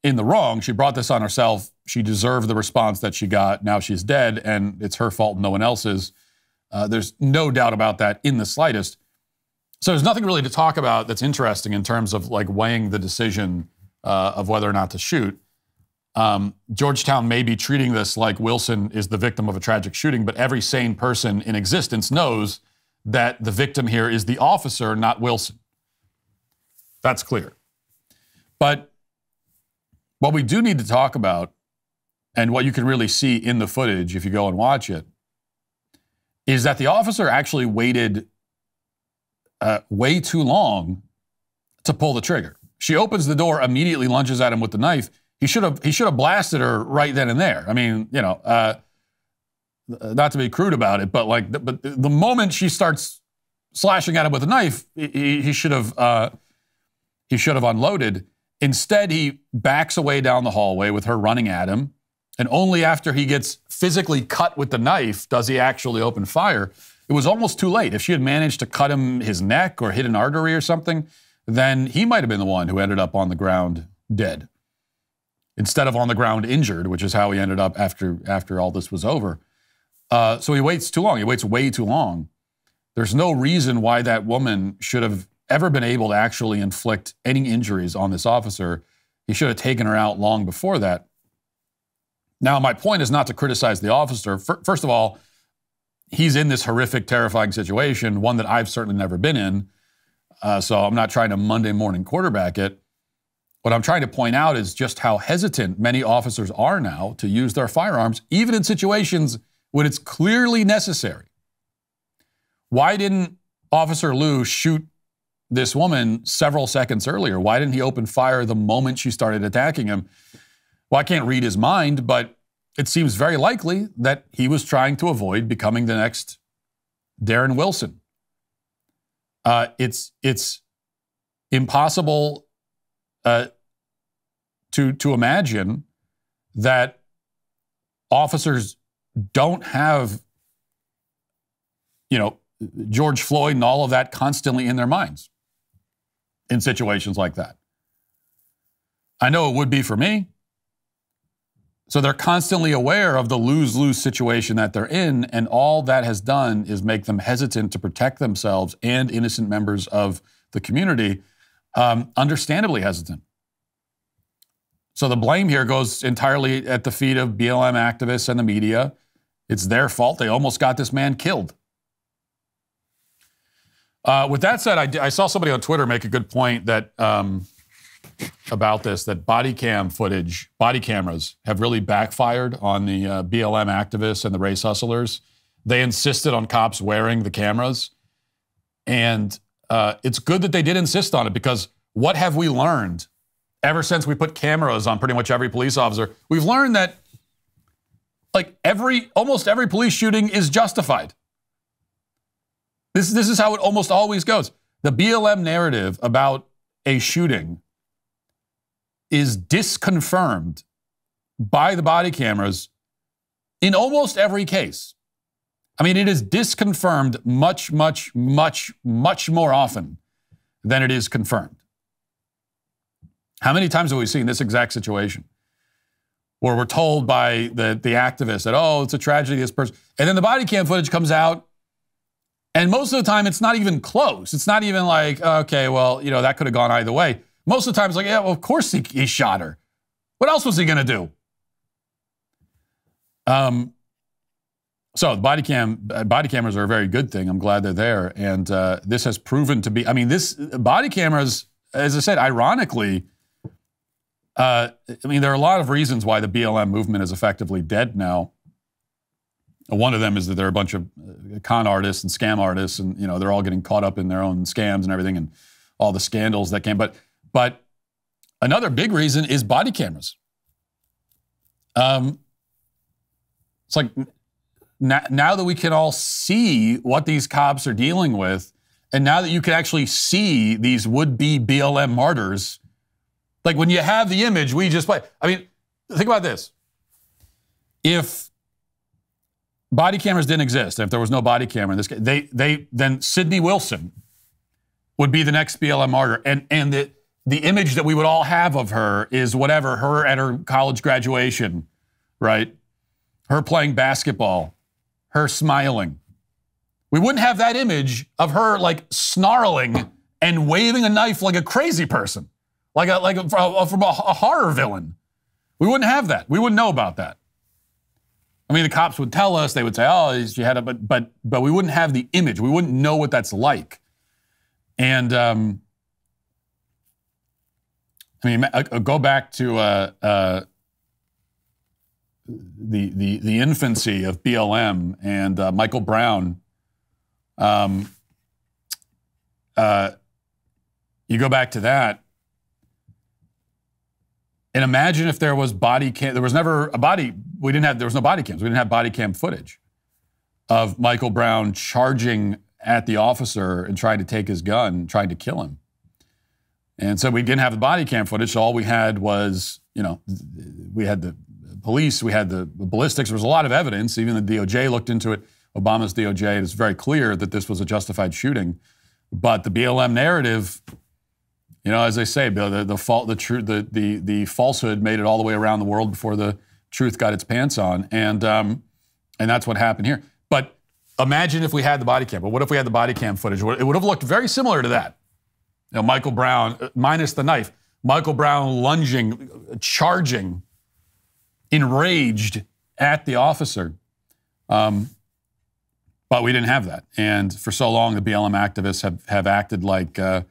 in the wrong. She brought this on herself. She deserved the response that she got. Now she's dead, and it's her fault, no one else's. There's no doubt about that in the slightest. So there's nothing really to talk about that's interesting in terms of like weighing the decision of whether or not to shoot. Georgetown may be treating this like Wilson is the victim of a tragic shooting, but every sane person in existence knows that the victim here is the officer, not Wilson. That's clear. But what we do need to talk about, and what you can really see in the footage if you go and watch it, is that the officer actually waited way too long to pull the trigger. She opens the door, immediately lunges at him with the knife. He should have blasted her right then and there. I mean, you know, not to be crude about it, but the moment she starts slashing at him with a knife, he should have unloaded. Instead, he backs away down the hallway with her running at him, and only after he gets physically cut with the knife does he actually open fire. It was almost too late. If she had managed to cut him his neck or hit an artery or something, then he might have been the one who ended up on the ground dead, instead of on the ground injured, which is how he ended up after all this was over. So he waits too long. He waits way too long. There's no reason why that woman should have ever been able to actually inflict any injuries on this officer. He should have taken her out long before that. Now, my point is not to criticize the officer. First of all, he's in this horrific, terrifying situation, one that I've certainly never been in. So I'm not trying to Monday morning quarterback it. What I'm trying to point out is just how hesitant many officers are now to use their firearms, even in situations when it's clearly necessary. Why didn't Officer Liu shoot this woman several seconds earlier? Why didn't he open fire the moment she started attacking him? Well, I can't read his mind, but it seems very likely that he was trying to avoid becoming the next Darren Wilson. It's impossible to imagine that officers don't have, George Floyd and all of that constantly in their minds in situations like that. I know it would be for me. So they're constantly aware of the lose-lose situation that they're in, and all that has done is make them hesitant to protect themselves and innocent members of the community, understandably hesitant. So the blame here goes entirely at the feet of BLM activists and the media. It's their fault. They almost got this man killed. With that said, I saw somebody on Twitter make a good point that about this, that body cameras have really backfired on the BLM activists and the race hustlers. They insisted on cops wearing the cameras. And it's good that they did insist on it, because what have we learned ever since we put cameras on pretty much every police officer? We've learned that almost every police shooting is justified. This is how it almost always goes. The BLM narrative about a shooting is disconfirmed by the body cameras in almost every case. I mean, it is disconfirmed much, much, much, much more often than it is confirmed. How many times have we seen this exact situation where we're told by the activists that, oh, it's a tragedy, this person, and then the body cam footage comes out, and most of the time it's not even close. It's not even like, okay, well, that could have gone either way. Most of the time it's like, yeah, well, of course he shot her. What else was he going to do? So body cameras are a very good thing. I'm glad they're there. And this has proven to be, body cameras, as I said, ironically, there are a lot of reasons why the BLM movement is effectively dead now. One of them is that there are a bunch of con artists and scam artists, and they're all getting caught up in their own scams and everything, and all the scandals that came. But another big reason is body cameras. It's like now that we can all see what these cops are dealing with, and now that you can actually see these would-be BLM martyrs, like when you have the image, we just play. I mean, think about this. If body cameras didn't exist, if there was no body camera in this case, then Sidney Wilson would be the next BLM martyr, and the image that we would all have of her is whatever, her at her college graduation, right? Her playing basketball, her smiling. We wouldn't have that image of her snarling and waving a knife like a crazy person, from a horror villain. We wouldn't have that. We wouldn't know about that. I mean, the cops would tell us, they would say, oh, she had it, but we wouldn't have the image. We wouldn't know what that's like. And go back to the infancy of BLM and Michael Brown. You go back to that, and imagine if there was body cam. There was never a body. There was no body cams. We didn't have body cam footage of Michael Brown charging at the officer and tried to take his gun, tried to kill him. And so we didn't have the body cam footage. So all we had was, we had the police, we had the ballistics. There was a lot of evidence. Even the DOJ looked into it. Obama's DOJ. It's very clear that this was a justified shooting. But the BLM narrative, as they say, the falsehood made it all the way around the world before the truth got its pants on. And that's what happened here. But imagine if we had the body cam. But what if we had the body cam footage? It would have looked very similar to that. Michael Brown, minus the knife, Michael Brown lunging, charging, enraged at the officer. But we didn't have that. And for so long, the BLM activists have acted like the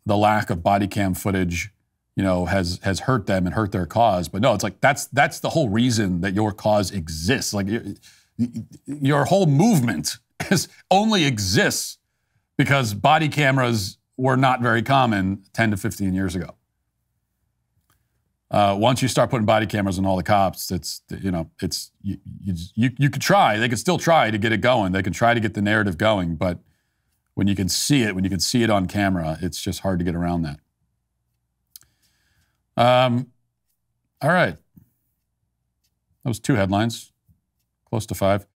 lack of body cam footage, has hurt them and hurt their cause. But no, it's like that's the whole reason that your cause exists. Like your whole movement only exists because body cameras were not very common 10 to 15 years ago. Once you start putting body cameras on all the cops, you could try. They could still try to get it going. They can try to get the narrative going, but when you can see it on camera, it's just hard to get around that. All right. That was 2 headlines, close to 5.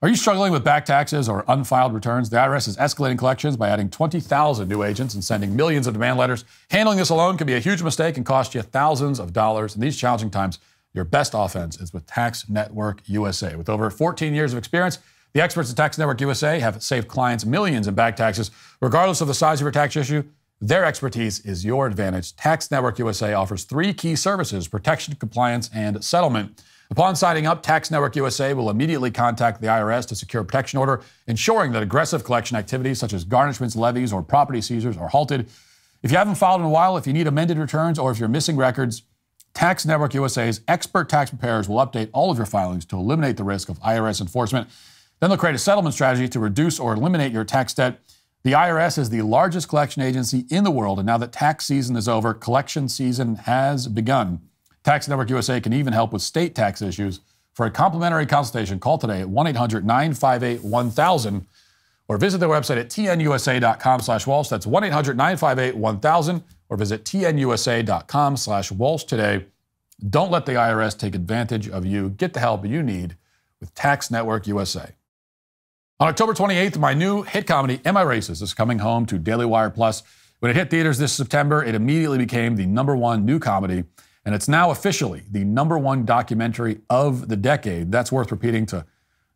Are you struggling with back taxes or unfiled returns? The IRS is escalating collections by adding 20,000 new agents and sending millions of demand letters. Handling this alone can be a huge mistake and cost you thousands of dollars. In these challenging times, your best offense is with Tax Network USA. With over 14 years of experience, the experts at Tax Network USA have saved clients millions in back taxes. Regardless of the size of your tax issue, their expertise is your advantage. Tax Network USA offers 3 key services: protection, compliance, and settlement. Upon signing up, Tax Network USA will immediately contact the IRS to secure a protection order, ensuring that aggressive collection activities such as garnishments, levies, or property seizures are halted. If you haven't filed in a while, if you need amended returns, or if you're missing records, Tax Network USA's expert tax preparers will update all of your filings to eliminate the risk of IRS enforcement. Then they'll create a settlement strategy to reduce or eliminate your tax debt. The IRS is the largest collection agency in the world, and now that tax season is over, collection season has begun. Tax Network USA can even help with state tax issues. For a complimentary consultation, call today at 1-800-958-1000 or visit their website at tnusa.com/Walsh. That's 1-800-958-1000 or visit tnusa.com/Walsh today. Don't let the IRS take advantage of you. Get the help you need with Tax Network USA. On October 28th, my new hit comedy, Am I Racist?, is coming home to DailyWire Plus. When it hit theaters this September, it immediately became the #1 new comedy. And it's now officially the #1 documentary of the decade. That's worth repeating to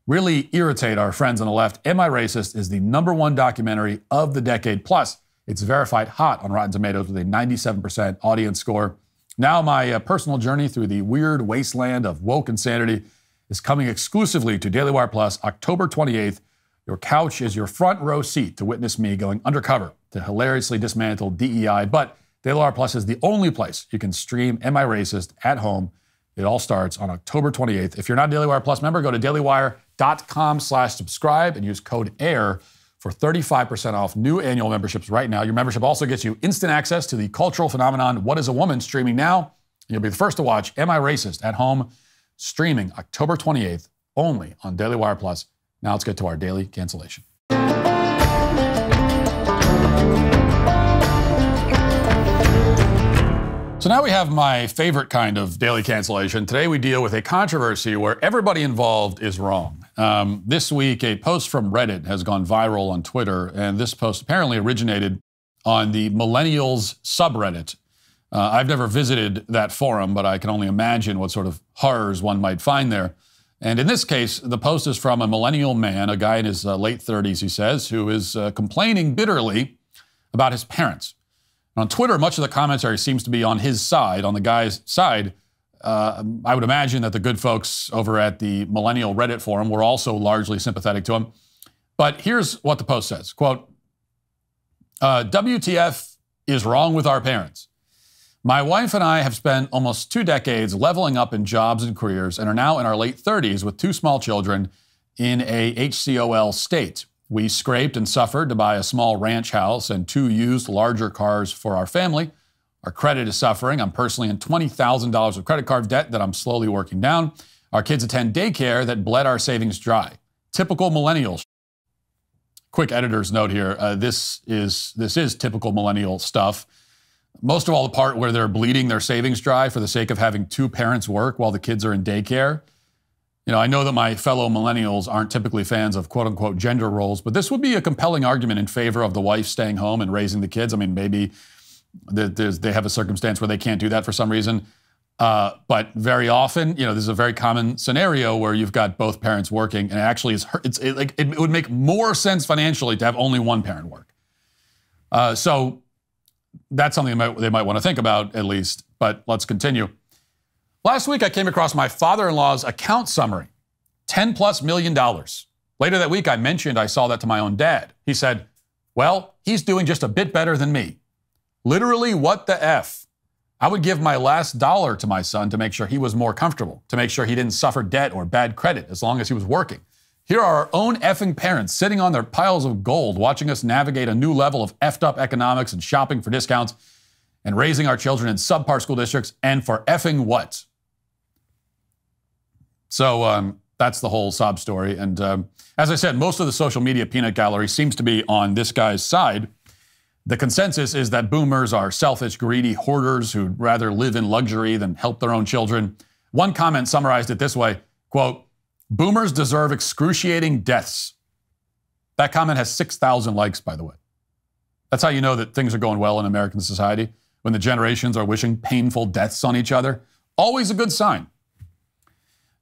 really irritate our friends on the left. Am I Racist is the #1 documentary of the decade. Plus, it's verified hot on Rotten Tomatoes with a 97% audience score. Now my personal journey through the weird wasteland of woke insanity is coming exclusively to DailyWire Plus October 28th. Your couch is your front row seat to witness me going undercover to hilariously dismantle DEI. But DailyWire Plus is the only place you can stream Am I Racist at home. It all starts on October 28th. If you're not a DailyWire Plus member, go to dailywire.com/subscribe and use code AIR for 35% off new annual memberships right now. Your membership also gets you instant access to the cultural phenomenon What is a Woman, streaming now. And you'll be the first to watch Am I Racist at home, streaming October 28th, only on DailyWire Plus. Now let's get to our daily cancellation. So now we have my favorite kind of daily cancellation. Today we deal with a controversy where everybody involved is wrong. This week, a post from Reddit has gone viral on Twitter, and this post apparently originated on the Millennials subreddit. I've never visited that forum, but I can only imagine what sort of horrors one might find there. And in this case, the post is from a millennial man, a guy in his late 30s, he says, who is complaining bitterly about his parents. On Twitter, much of the commentary seems to be on his side, on the guy's side. I would imagine that the good folks over at the Millennial Reddit forum were also largely sympathetic to him. But here's what the post says, quote, WTF is wrong with our parents. My wife and I have spent almost 2 decades leveling up in jobs and careers and are now in our late 30s with 2 small children in a HCOL state. We scraped and suffered to buy a small ranch house and 2 used larger cars for our family. Our credit is suffering. I'm personally in $20,000 of credit card debt that I'm slowly working down. Our kids attend daycare that bled our savings dry. Typical millennials. quick editor's note here. This is typical millennial stuff. Most of all, the part where they're bleeding their savings dry for the sake of having two parents work while the kids are in daycare. You know, I know that my fellow millennials aren't typically fans of quote-unquote gender roles, but this would be a compelling argument in favor of the wife staying home and raising the kids. I mean, maybe they have a circumstance where they can't do that for some reason. But very often, you know, this is a very common scenario where you've got both parents working, and it actually it would make more sense financially to have only one parent work. So that's something they might want to think about at least, but let's continue. Last week, I came across my father-in-law's account summary, $10+ million. Later that week, I mentioned I saw that to my own dad. He said, well, he's doing just a bit better than me. Literally, what the F? I would give my last dollar to my son to make sure he was more comfortable, to make sure he didn't suffer debt or bad credit as long as he was working. Here are our own effing parents sitting on their piles of gold, watching us navigate a new level of effed up economics and shopping for discounts and raising our children in subpar school districts, and for effing what? So that's the whole sob story. And as I said, most of the social media peanut gallery seems to be on this guy's side. The consensus is that boomers are selfish, greedy hoarders who'd rather live in luxury than help their own children. One comment summarized it this way, quote, boomers deserve excruciating deaths. That comment has 6,000 likes, by the way. That's how you know that things are going well in American society, when the generations are wishing painful deaths on each other. Always a good sign.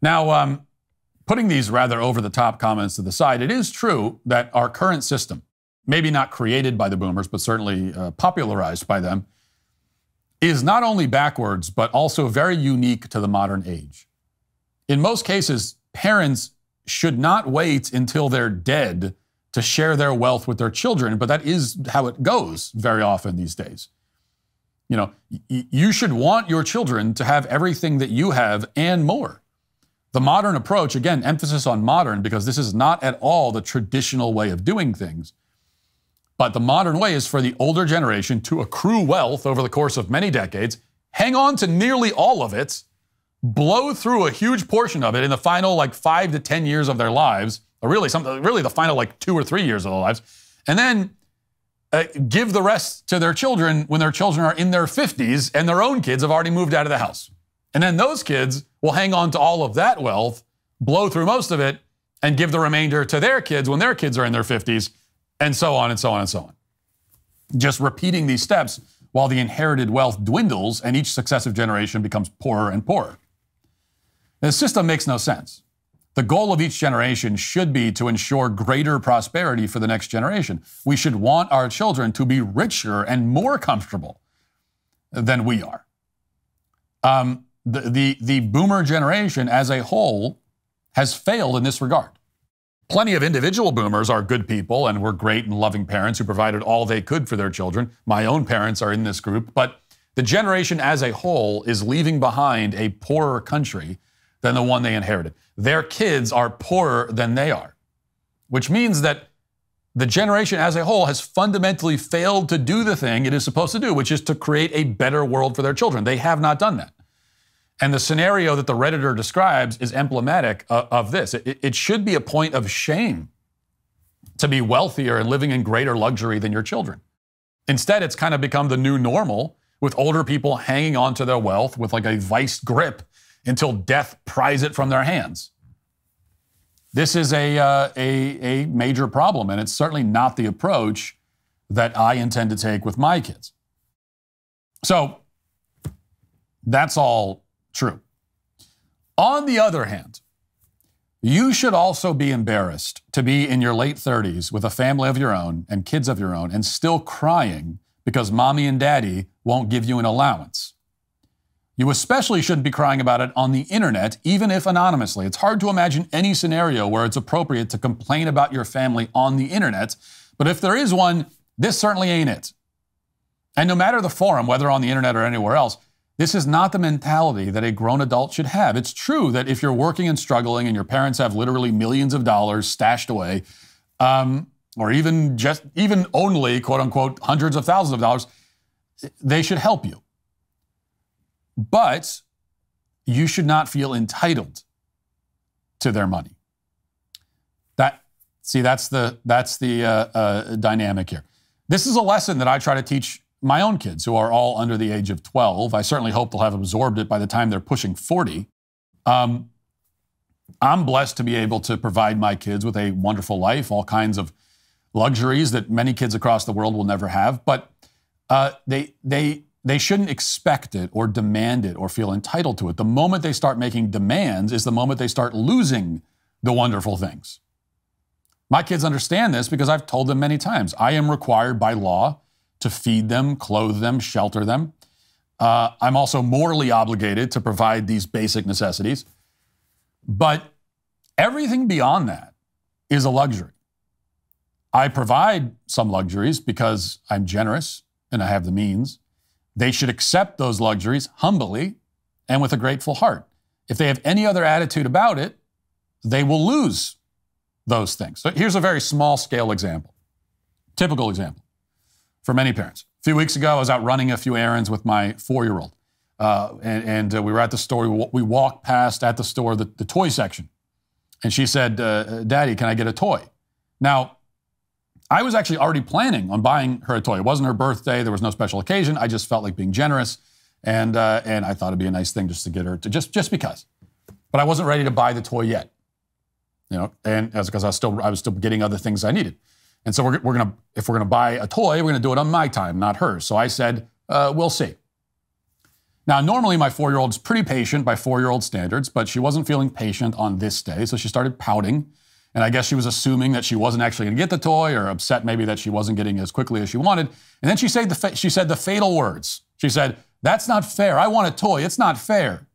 Now, putting these rather over-the-top comments to the side, it is true that our current system, maybe not created by the boomers, but certainly popularized by them, is not only backwards, but also very unique to the modern age. In most cases, parents should not wait until they're dead to share their wealth with their children, but that is how it goes very often these days. You know, you should want your children to have everything that you have and more. The modern approach, again, emphasis on modern, because this is not at all the traditional way of doing things. But the modern way is for the older generation to accrue wealth over the course of many decades, hang on to nearly all of it, blow through a huge portion of it in the final 5 to 10 years of their lives, or really the final 2 or 3 years of their lives, and then give the rest to their children when their children are in their 50s and their own kids have already moved out of the house. And then those kids will hang on to all of that wealth, blow through most of it, and give the remainder to their kids when their kids are in their 50s, and so on and so on and so on. Just repeating these steps while the inherited wealth dwindles and each successive generation becomes poorer and poorer. The system makes no sense. The goal of each generation should be to ensure greater prosperity for the next generation. We should want our children to be richer and more comfortable than we are. The boomer generation as a whole has failed in this regard. Plenty of individual boomers are good people and were great and loving parents who provided all they could for their children. My own parents are in this group, but the generation as a whole is leaving behind a poorer country than the one they inherited. Their kids are poorer than they are, which means that the generation as a whole has fundamentally failed to do the thing it is supposed to do, which is to create a better world for their children. They have not done that. And the scenario that the Redditor describes is emblematic of this. It should be a point of shame to be wealthier and living in greater luxury than your children. Instead, it's kind of become the new normal, with older people hanging on to their wealth with a vice grip until death pries it from their hands. This is a major problem, and it's certainly not the approach that I intend to take with my kids. So that's all true. On the other hand, you should also be embarrassed to be in your late 30s with a family of your own and kids of your own and still crying because mommy and daddy won't give you an allowance. You especially shouldn't be crying about it on the internet, even if anonymously. It's hard to imagine any scenario where it's appropriate to complain about your family on the internet, but if there is one, this certainly ain't it. And no matter the forum, whether on the internet or anywhere else, this is not the mentality that a grown adult should have. It's true that if you're working and struggling and your parents have literally millions of dollars stashed away, or even only, quote unquote, hundreds of thousands of dollars, they should help you. But you should not feel entitled to their money. That's See, that's the dynamic here. This is a lesson that I try to teach my own kids who are all under the age of 12. I certainly hope they'll have absorbed it by the time they're pushing 40. I'm blessed to be able to provide my kids with a wonderful life, all kinds of luxuries that many kids across the world will never have. But they shouldn't expect it or demand it or feel entitled to it. The moment they start making demands is the moment they start losing the wonderful things. My kids understand this because I've told them many times. I am required by law to feed them, clothe them, shelter them. I'm also morally obligated to provide these basic necessities. But everything beyond that is a luxury. I provide some luxuries because I'm generous and I have the means. They should accept those luxuries humbly and with a grateful heart. If they have any other attitude about it, they will lose those things. So here's a very small scale example, typical example for many parents. A few weeks ago, I was out running a few errands with my 4-year-old. And we were at the store. We walked past at the store, the toy section. And she said, Daddy, can I get a toy? Now, I was actually already planning on buying her a toy. It wasn't her birthday. There was no special occasion. I just felt like being generous. And I thought it'd be a nice thing just to get her to just because. But I wasn't ready to buy the toy yet. And that's because I was still getting other things I needed. And so if we're gonna buy a toy, we're gonna do it on my time, not hers. So I said, we'll see. Now, normally my 4-year-old is pretty patient by 4-year-old standards, but she wasn't feeling patient on this day, so she started pouting. And I guess she was assuming that she wasn't actually gonna get the toy, or upset maybe that she wasn't getting it as quickly as she wanted. And then she said the fatal words. She said, "That's not fair. I want a toy. It's not fair."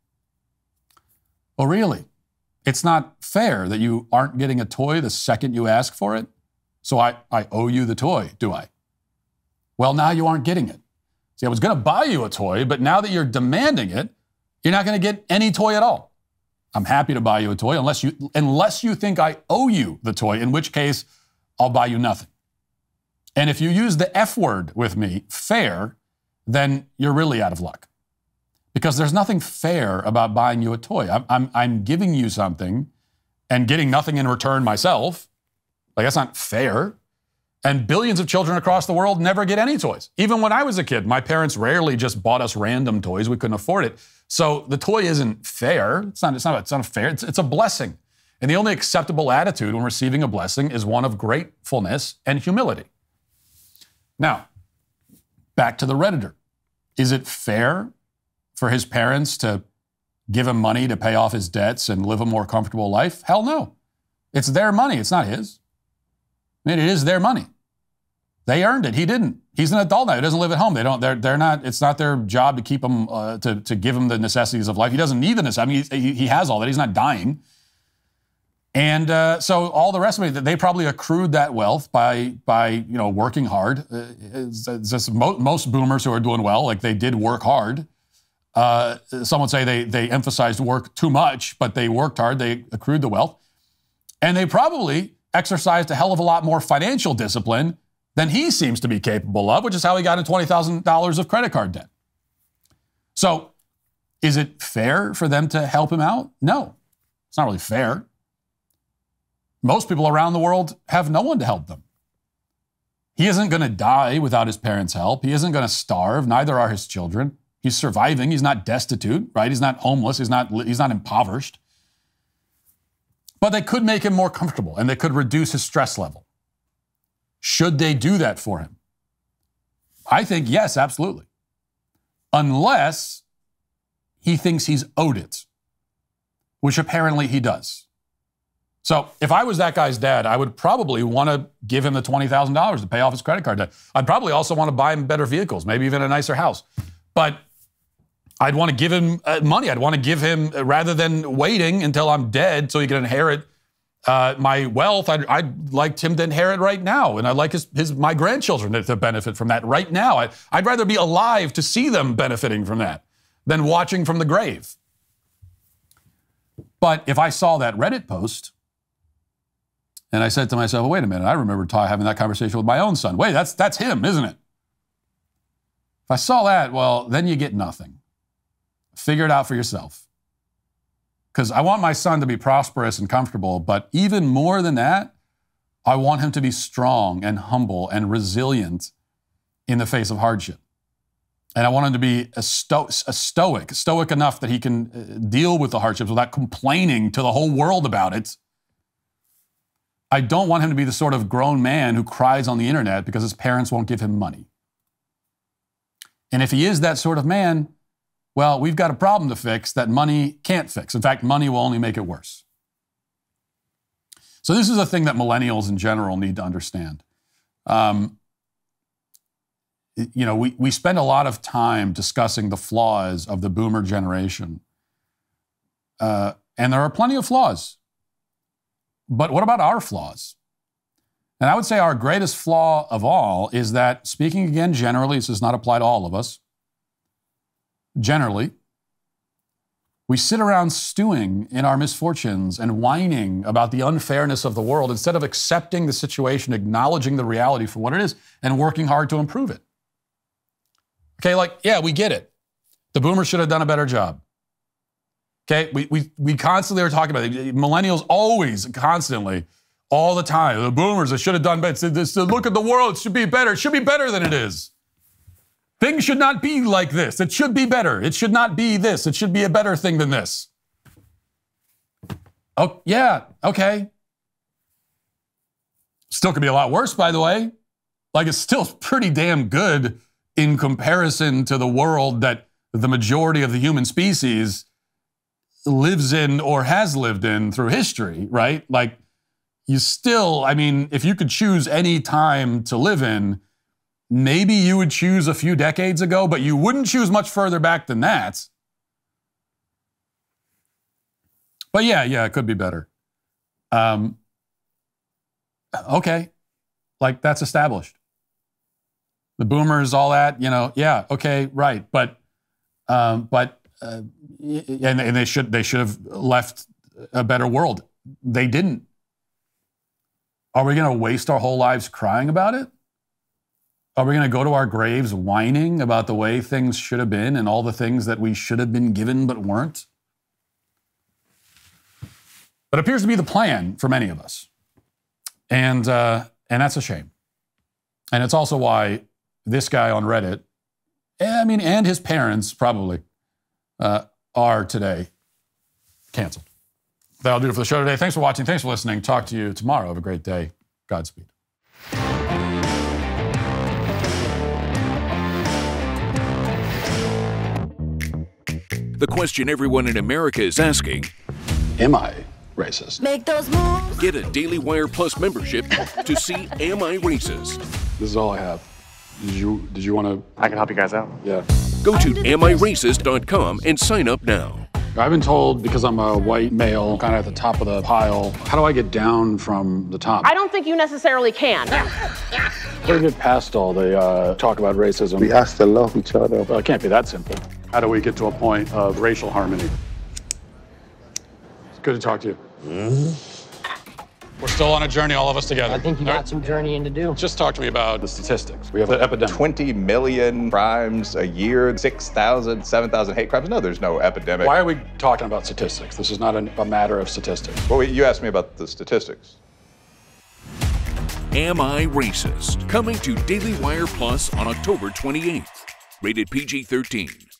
Oh, really? It's not fair that you aren't getting a toy the second you ask for it? So I owe you the toy, do I? Well, now you aren't getting it. See, I was going to buy you a toy, but now that you're demanding it, you're not going to get any toy at all. I'm happy to buy you a toy unless you think I owe you the toy, in which case I'll buy you nothing. And if you use the F word with me, fair, then you're really out of luck. Because there's nothing fair about buying you a toy. I'm giving you something and getting nothing in return myself. Like, that's not fair. And billions of children across the world never get any toys. Even when I was a kid, my parents rarely just bought us random toys. We couldn't afford it. So the toy isn't fair. It's not fair. It's a blessing. And the only acceptable attitude when receiving a blessing is one of gratefulness and humility. Now, back to the Redditor. Is it fair for his parents to give him money to pay off his debts and live a more comfortable life? Hell no. It's their money. It's not his. I mean, it is their money. They earned it. He didn't. He's an adult now. He doesn't live at home. They're not, it's not their job to keep him, to give him the necessities of life. He doesn't need the necessities. I mean, he has all that. He's not dying. And so all the rest of it, they probably accrued that wealth by working hard. It's just most boomers who are doing well, like they did work hard. Some would say they emphasized work too much, but they worked hard. They accrued the wealth. And they probably exercised a hell of a lot more financial discipline than he seems to be capable of, which is how he got in $20,000 of credit card debt. So is it fair for them to help him out? No, it's not really fair. Most people around the world have no one to help them. He isn't going to die without his parents' help. He isn't going to starve. Neither are his children. He's surviving. He's not destitute, right? He's not homeless. He's not impoverished. But they could make him more comfortable and they could reduce his stress level. Should they do that for him? I think yes, absolutely. Unless he thinks he's owed it, which apparently he does. So if I was that guy's dad, I would probably want to give him the $20,000 to pay off his credit card debt. I'd probably also want to buy him better vehicles, maybe even a nicer house. But I'd want to give him money. I'd want to give him, rather than waiting until I'm dead so he can inherit my wealth, I'd like him to inherit right now. And I'd like my grandchildren to benefit from that right now. I'd rather be alive to see them benefiting from that than watching from the grave. But if I saw that Reddit post and I said to myself, well, wait a minute, I remember having that conversation with my own son. Wait, that's him, isn't it? If I saw that, well, then you get nothing. Figure it out for yourself. Because I want my son to be prosperous and comfortable, but even more than that, I want him to be strong and humble and resilient in the face of hardship. And I want him to be stoic enough that he can deal with the hardships without complaining to the whole world about it. I don't want him to be the sort of grown man who cries on the internet because his parents won't give him money. And if he is that sort of man, well, we've got a problem to fix that money can't fix. In fact, money will only make it worse. So this is a thing that millennials in general need to understand. We spend a lot of time discussing the flaws of the boomer generation. And there are plenty of flaws. But what about our flaws? And I would say our greatest flaw of all is that, speaking again generally, this does not apply to all of us, generally, we sit around stewing in our misfortunes and whining about the unfairness of the world instead of accepting the situation, acknowledging the reality for what it is, and working hard to improve it. Okay, yeah, we get it. The boomers should have done a better job. Okay, we constantly are talking about it. Millennials always, constantly, all the time. The boomers, they should have done better. Look at the world, it should be better. It should be better than it is. Things should not be like this. It should be better. It should not be this. It should be a better thing than this. Oh, yeah, okay. Still could be a lot worse, by the way. It's still pretty damn good in comparison to the world that the majority of the human species lives in or has lived in through history, right? You still, if you could choose any time to live in, maybe you would choose a few decades ago, but you wouldn't choose much further back than that. But yeah, it could be better. Okay, that's established. The boomers, all that, yeah, okay, right. But they should have left a better world. They didn't. Are we going to waste our whole lives crying about it? Are we going to go to our graves whining about the way things should have been and all the things that we should have been given but weren't? But it appears to be the plan for many of us. And that's a shame. And it's also why this guy on Reddit, and his parents probably, are today canceled. That'll do it for the show today. Thanks for watching. Thanks for listening. Talk to you tomorrow. Have a great day. Godspeed. The question everyone in America is asking: am I racist? Make those moves. Get a DailyWire Plus membership to see Am I Racist? This is all I have. Did you want to? I can help you guys out. Yeah. Go to ammiracist.com and sign up now. I've been told because I'm a white male, kind of at the top of the pile, how do I get down from the top? I don't think you necessarily can. How do we get past all the talk about racism? We have to love each other. Well, it can't be that simple. How do we get to a point of racial harmony? It's good to talk to you. We're still on a journey, all of us together. I think you got some journeying to do. Just talk to me about the statistics. We have an epidemic. 20 million crimes a year, 6,000, 7,000 hate crimes. No, there's no epidemic. Why are we talking about statistics? This is not a matter of statistics. Well, you asked me about the statistics. Am I Racist? Coming to Daily Wire Plus on October 28th. Rated PG-13.